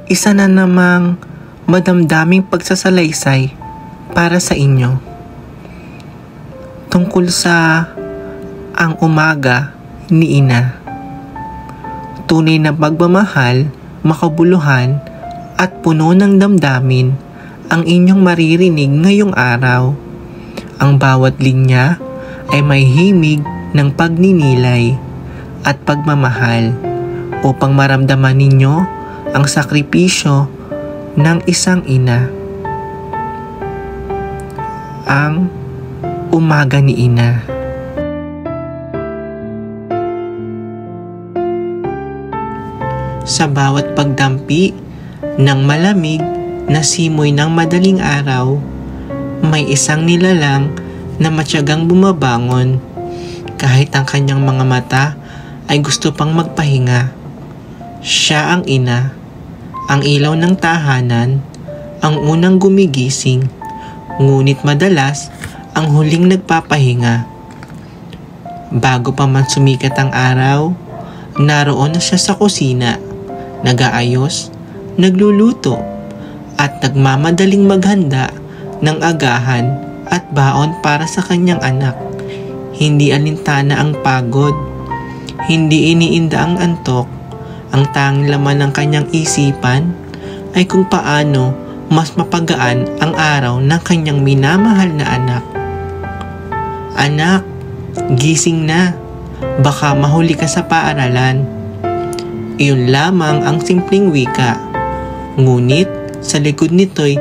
isa na namang madamdaming pagsasalaysay para sa inyo. Tungkol sa ang umaga ni Ina. Tunay na pagmamahal, makabuluhan at puno ng damdamin ang inyong maririnig ngayong araw. Ang bawat linya ay may himig ng pagninilay at pagmamahal upang maramdaman ninyo ang sakripisyo ng isang ina. Ang umaga ni Ina. Sa bawat pagdampi ng malamig na simoy ng madaling araw, may isang nilalang na matyagang bumabangon kahit ang kanyang mga mata ay gusto pang magpahinga. Siya ang ina, ang ilaw ng tahanan, ang unang gumigising, ngunit madalas ang huling nagpapahinga. Bago pa man sumikat ang araw, naroon na siya sa kusina, nag-aayos, nagluluto, at nagmamadaling maghanda ng agahan at baon para sa kanyang anak. Hindi alintana ang pagod, hindi iniinda ang antok. Ang tanging laman ng kanyang isipan ay kung paano mas mapagaan ang araw ng kanyang minamahal na anak. Anak, gising na. Baka mahuli ka sa paaralan. Iyon lamang ang simpleng wika. Ngunit sa likod nito'y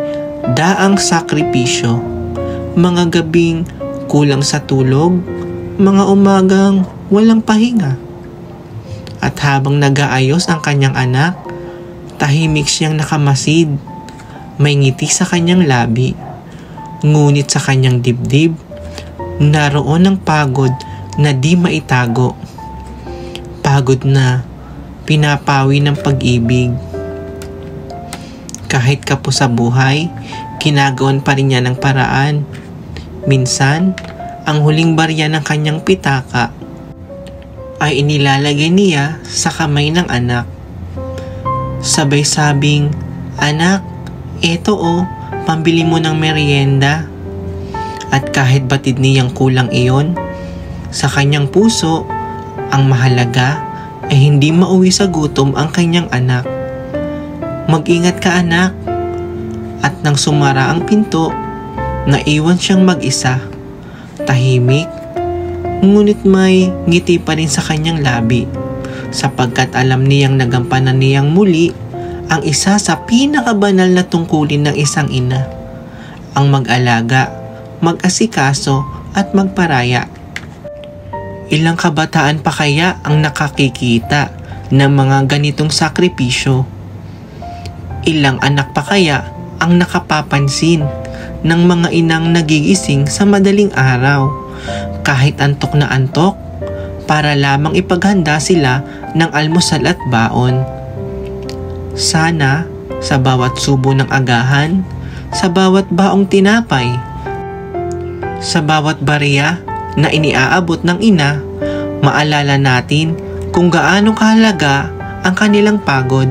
daang sakripisyo. Mga gabing kulang sa tulog, mga umagang walang pahinga. At habang nag-aayos ang kanyang anak, tahimik siyang nakamasid. May ngiti sa kanyang labi. Ngunit sa kanyang dibdib, naroon ang pagod na di maitago. Pagod na pinapawi ng pag-ibig. Kahit kapos sa buhay, ginagawan pa rin niya ng paraan. Minsan, ang huling barya ng kanyang pitaka ay inilalagay niya sa kamay ng anak. Sabay sabing, "Anak, eto pambili mo ng merienda." At kahit batid niyang kulang iyon, sa kanyang puso, ang mahalaga ay hindi mauwi sa gutom ang kanyang anak. "Mag-ingat ka, anak." At nang sumara ang pinto, naiwan siyang mag-isa. Tahimik, ngunit may ngiti pa rin sa kanyang labi, sapagkat alam niyang nagampanan niyang muli ang isa sa pinakabanal na tungkulin ng isang ina, ang mag-alaga, mag-asikaso at magparaya. Ilang kabataan pa kaya ang nakakikita ng mga ganitong sakripisyo? Ilang anak pa kaya ang nakapapansin ng mga inang nagigising sa madaling araw, kahit antok na antok, para lamang ipaghanda sila ng almusal at baon? Sana sa bawat subo ng agahan, sa bawat baong tinapay, sa bawat barya na iniaabot ng ina, maalala natin kung gaano kahalaga ang kanilang pagod.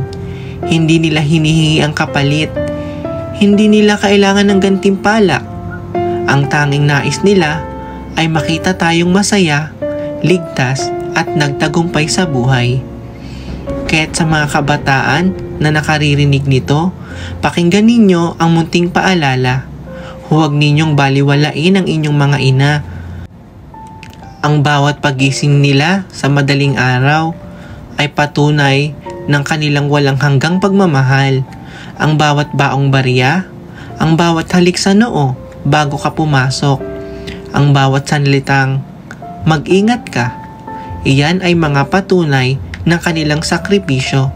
Hindi nila hinihingi ang kapalit. Hindi nila kailangan ng gantimpala. Ang tanging nais nila ay makita tayong masaya, ligtas at nagtagumpay sa buhay. Kaya't sa mga kabataan na nakaririnig nito, pakinggan ninyo ang munting paalala. Huwag ninyong baliwalain ang inyong mga ina. Ang bawat pagising nila sa madaling araw ay patunay ng kanilang walang hanggang pagmamahal. Ang bawat baong barya, ang bawat halik sa noo bago ka pumasok, ang bawat sanlitang "mag-ingat ka", iyan ay mga patunay ng kanilang sakripisyo.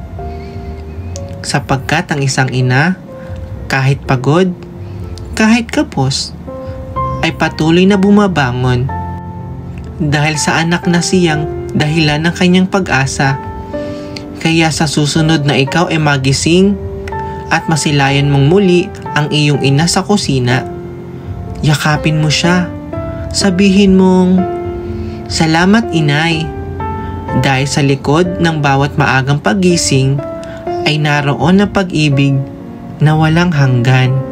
Sapagkat ang isang ina, kahit pagod, kahit kapos, ay patuloy na bumabangon dahil sa anak na siyang dahilan ng kanyang pag-asa. Kaya sa susunod na ikaw ay magising at masilayan mong muli ang iyong ina sa kusina, yakapin mo siya. Sabihin mong, "Salamat, inay." Dahil sa likod ng bawat maagang pagising ay naroon na pag-ibig na walang hanggan.